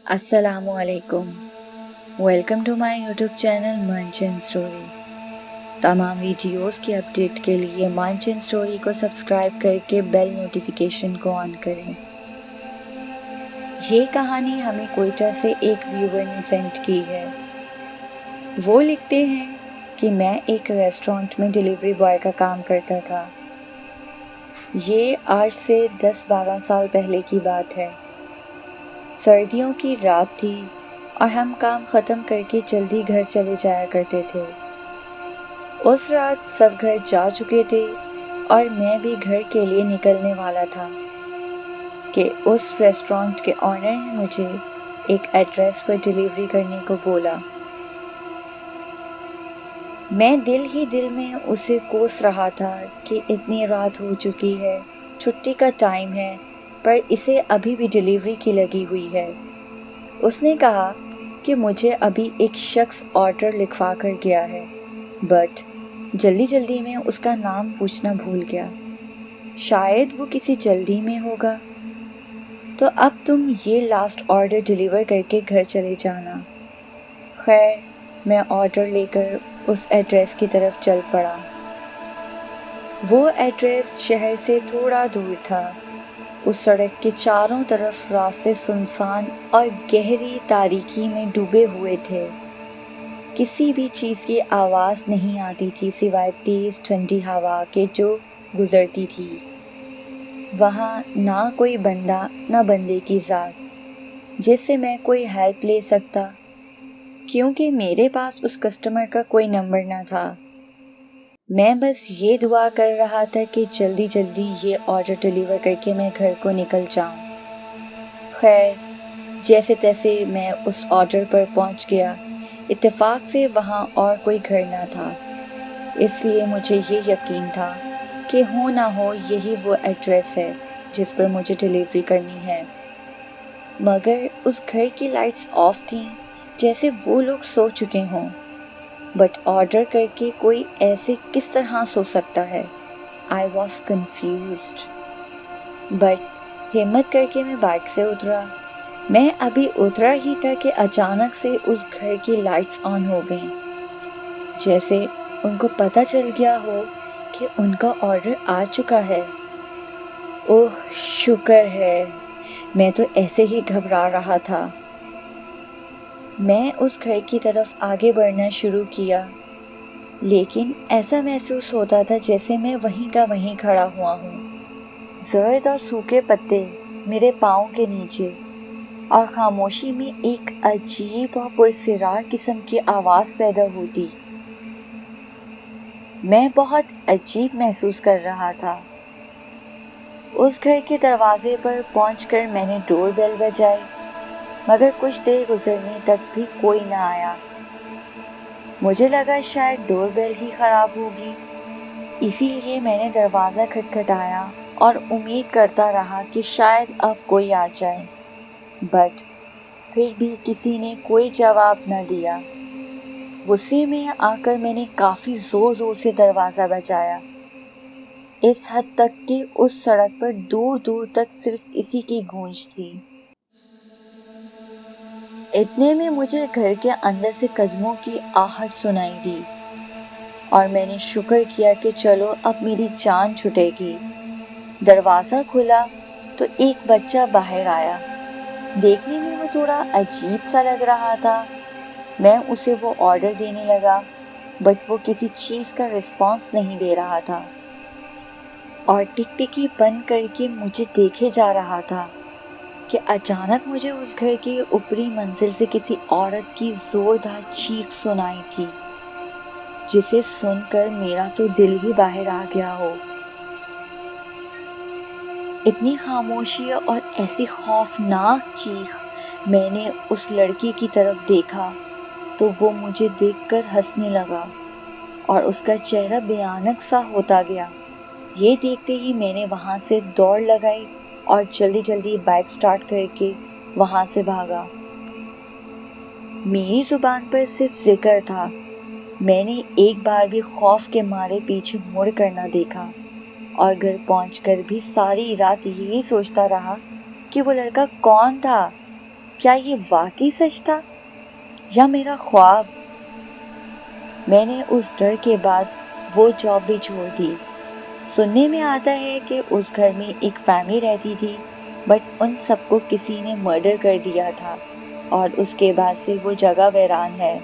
अस्सलामु अलैकुम। Welcome to my YouTube channel Manchan story. तमाम वीडियोस की अपडेट के लिए मंचन स्टोरी को सब्सक्राइब करके बेल नोटिफिकेशन को ऑन करें। ये कहानी हमें कोयटा से एक व्यूअर ने सेंड की है। वो लिखते हैं कि मैं एक रेस्टोरेंट में डिलीवरी बॉय का काम करता था। ये आज से 10-12 साल पहले की बात है। सर्दियों की रात थी और हम काम ख़त्म करके जल्दी घर चले जाया करते थे। उस रात सब घर जा चुके थे और मैं भी घर के लिए निकलने वाला था कि उस रेस्टोरेंट के ऑनर ने मुझे एक एड्रेस पर डिलीवरी करने को बोला। मैं दिल ही दिल में उसे कोस रहा था कि इतनी रात हो चुकी है, छुट्टी का टाइम है, पर इसे अभी भी डिलीवरी की लगी हुई है। उसने कहा कि मुझे अभी एक शख्स ऑर्डर लिखवा कर गया है, बट जल्दी में उसका नाम पूछना भूल गया। शायद वो किसी जल्दी में होगा, तो अब तुम ये लास्ट ऑर्डर डिलीवर करके घर चले जाना। खैर, मैं ऑर्डर लेकर उस एड्रेस की तरफ चल पड़ा। वो एड्रेस शहर से थोड़ा दूर था। उस सड़क के चारों तरफ रास्ते सुनसान और गहरी तारीकी में डूबे हुए थे। किसी भी चीज़ की आवाज़ नहीं आती थी सिवाय तेज़ ठंडी हवा के जो गुजरती थी। वहाँ ना कोई बंदा ना बंदे की ज़ात जिससे मैं कोई हेल्प ले सकता, क्योंकि मेरे पास उस कस्टमर का कोई नंबर ना था। मैं बस ये दुआ कर रहा था कि जल्दी ये ऑर्डर डिलीवर करके मैं घर को निकल जाऊं। खैर, जैसे तैसे मैं उस ऑर्डर पर पहुंच गया। इत्तेफाक से वहां और कोई घर ना था, इसलिए मुझे ये यकीन था कि हो ना हो यही वो एड्रेस है जिस पर मुझे डिलीवरी करनी है। मगर उस घर की लाइट्स ऑफ थीं, जैसे वो लोग सो चुके हों। बट ऑर्डर करके कोई ऐसे किस तरह सो सकता है? I was confused. बट हिम्मत करके मैं बाइक से उतरा। मैं अभी उतरा ही था कि अचानक से उस घर की लाइट्स ऑन हो गईं, जैसे उनको पता चल गया हो कि उनका ऑर्डर आ चुका है। ओह शुक्र है, मैं तो ऐसे ही घबरा रहा था। मैं उस घर की तरफ आगे बढ़ना शुरू किया, लेकिन ऐसा महसूस होता था जैसे मैं वहीं का वहीं खड़ा हुआ हूँ। जर्द और सूखे पत्ते मेरे पाँव के नीचे, और खामोशी में एक अजीब और पुरसिरार किस्म की आवाज़ पैदा होती। मैं बहुत अजीब महसूस कर रहा था। उस घर के दरवाजे पर पहुंचकर मैंने डोर बेल बजाई, मगर कुछ देर गुजरने तक भी कोई न आया। मुझे लगा शायद डोर बेल ही ख़राब होगी, इसीलिए मैंने दरवाज़ा खटखटाया और उम्मीद करता रहा कि शायद अब कोई आ जाए। बट फिर भी किसी ने कोई जवाब न दिया। गुस्से में आकर मैंने काफ़ी ज़ोर से दरवाज़ा बजाया, इस हद तक कि उस सड़क पर दूर तक सिर्फ इसी की गूंज थी। इतने में मुझे घर के अंदर से कदमों की आहट सुनाई दी और मैंने शुक्र किया कि चलो अब मेरी जान छुटेगी। दरवाज़ा खुला तो एक बच्चा बाहर आया। देखने में वो थोड़ा अजीब सा लग रहा था। मैं उसे वो ऑर्डर देने लगा, बट वो किसी चीज़ का रिस्पॉन्स नहीं दे रहा था और टिकटिकी बंद करके मुझे देखे जा रहा था कि अचानक मुझे उस घर की ऊपरी मंजिल से किसी औरत की जोरदार चीख सुनाई थी, जिसे सुनकर मेरा तो दिल ही बाहर आ गया हो। इतनी खामोशी और ऐसी खौफनाक चीख। मैंने उस लड़की की तरफ देखा तो वो मुझे देखकर हंसने लगा और उसका चेहरा भयानक सा होता गया। ये देखते ही मैंने वहाँ से दौड़ लगाई और जल्दी बाइक स्टार्ट करके वहाँ से भागा। मेरी जुबान पर सिर्फ जिक्र था। मैंने एक बार भी खौफ के मारे पीछे मुड़ कर ना देखा और घर पहुंचकर भी सारी रात यही सोचता रहा कि वो लड़का कौन था کیا یہ واقعی سچ تھا یا میرا خواب؟ میں نے اس ڈر کے بعد وہ جاب بھی چھوڑ دی۔ سننے میں آتا ہے کہ اس گھر میں ایک فیملی رہتی تھی، بٹ ان سب کو کسی نے مرڈر کر دیا تھا اور اس کے بعد سے وہ جگہ ویران ہے۔